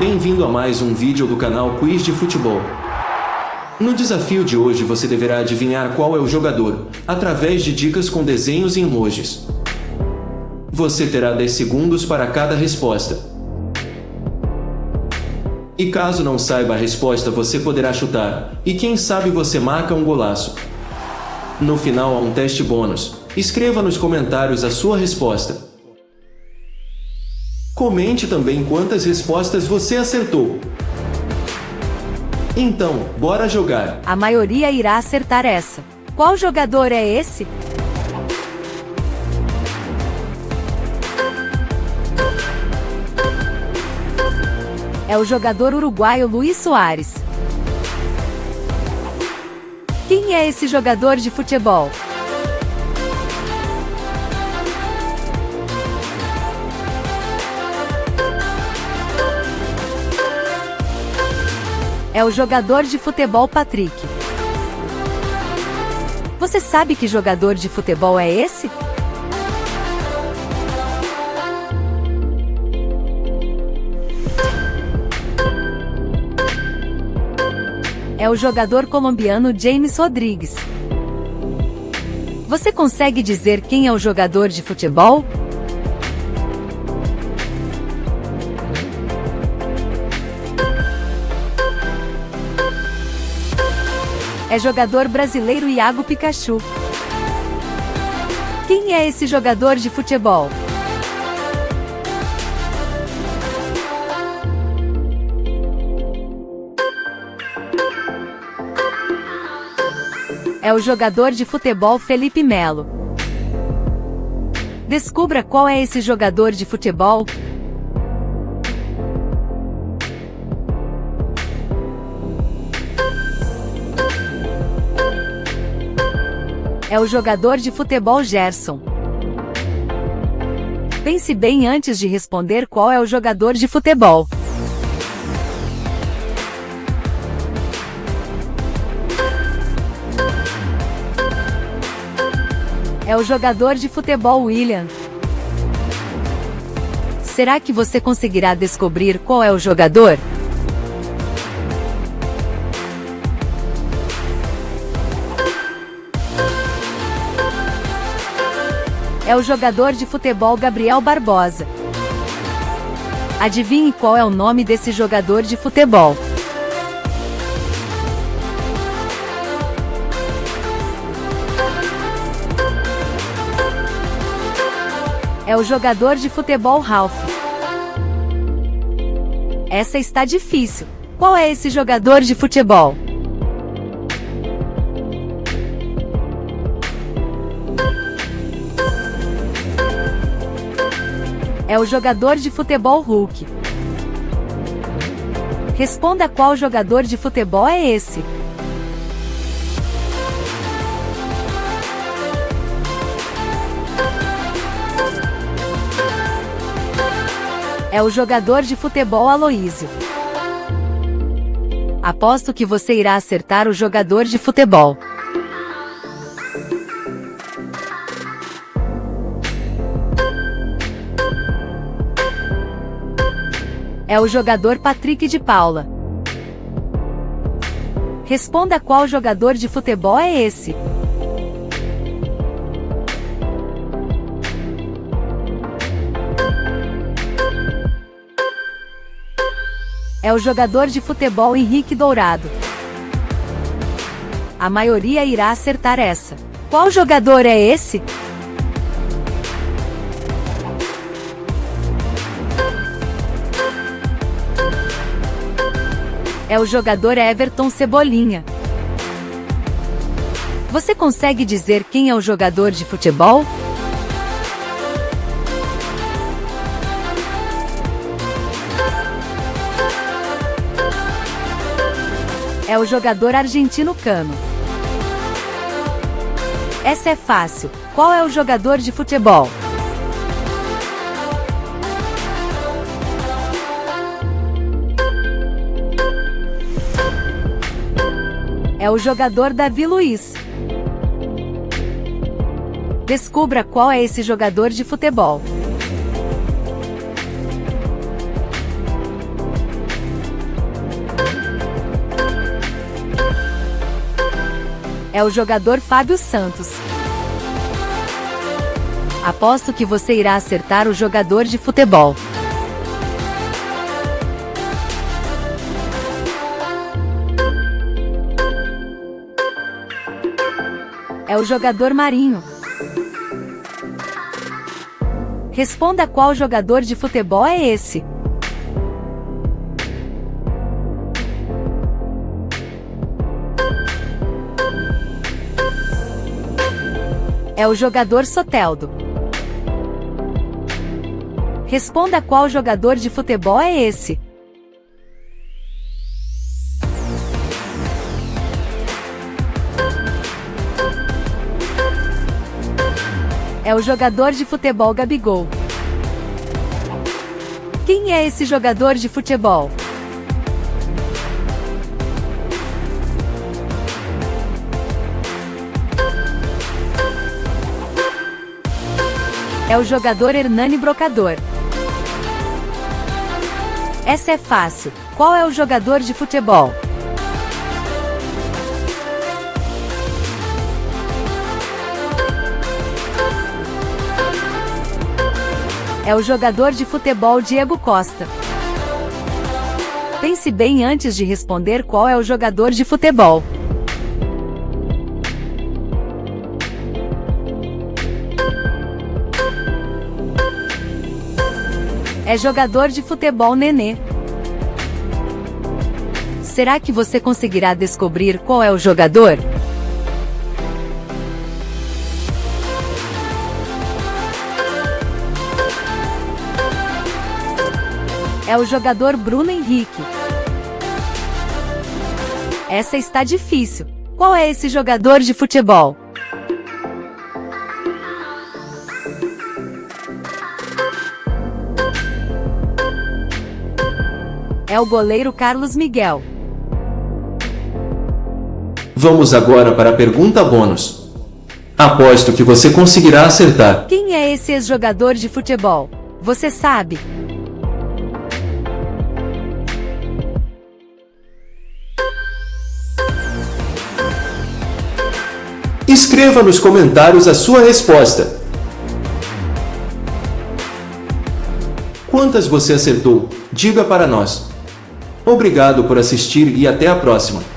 Bem-vindo a mais um vídeo do canal Quiz de Futebol. No desafio de hoje você deverá adivinhar qual é o jogador, através de dicas com desenhos e emojis. Você terá 10 segundos para cada resposta. E caso não saiba a resposta você poderá chutar, e quem sabe você marca um golaço. No final há um teste bônus. Escreva nos comentários a sua resposta. Comente também quantas respostas você acertou. Então, bora jogar! A maioria irá acertar essa. Qual jogador é esse? É o jogador uruguaio Luis Soares. Quem é esse jogador de futebol? É o jogador de futebol Patrick. Você sabe que jogador de futebol é esse? É o jogador colombiano James Rodrigues. Você consegue dizer quem é o jogador de futebol? É jogador brasileiro Iago Pikachu. Quem é esse jogador de futebol? É o jogador de futebol Felipe Melo. Descubra qual é esse jogador de futebol. É o jogador de futebol Gerson. Pense bem antes de responder qual é o jogador de futebol. É o jogador de futebol William. Será que você conseguirá descobrir qual é o jogador? É o jogador de futebol Gabriel Barbosa. Adivinhe qual é o nome desse jogador de futebol. É o jogador de futebol Ralph. Essa está difícil. Qual é esse jogador de futebol? É o jogador de futebol Hulk. Responda qual jogador de futebol é esse. É o jogador de futebol Aloísio. Aposto que você irá acertar o jogador de futebol. É o jogador Patrick de Paula. Responda qual jogador de futebol é esse. É o jogador de futebol Henrique Dourado. A maioria irá acertar essa. Qual jogador é esse? É o jogador Everton Cebolinha. Você consegue dizer quem é o jogador de futebol? É o jogador argentino Cano. Essa é fácil. Qual é o jogador de futebol? É o jogador Davi Luiz. Descubra qual é esse jogador de futebol. É o jogador Fábio Santos. Aposto que você irá acertar o jogador de futebol. É o jogador Marinho. Responda qual jogador de futebol é esse. É o jogador Soteldo. Responda qual jogador de futebol é esse. É o jogador de futebol Gabigol. Quem é esse jogador de futebol? É o jogador Hernani Brocador. Essa é fácil. Qual é o jogador de futebol? É o jogador de futebol Diego Costa. Pense bem antes de responder qual é o jogador de futebol. É jogador de futebol Nenê. Será que você conseguirá descobrir qual é o jogador? É o jogador Bruno Henrique. Essa está difícil. Qual é esse jogador de futebol? É o goleiro Carlos Miguel. Vamos agora para a pergunta bônus. Aposto que você conseguirá acertar. Quem é esse ex-jogador de futebol? Você sabe? Escreva nos comentários a sua resposta. Quantas você acertou? Diga para nós. Obrigado por assistir e até a próxima.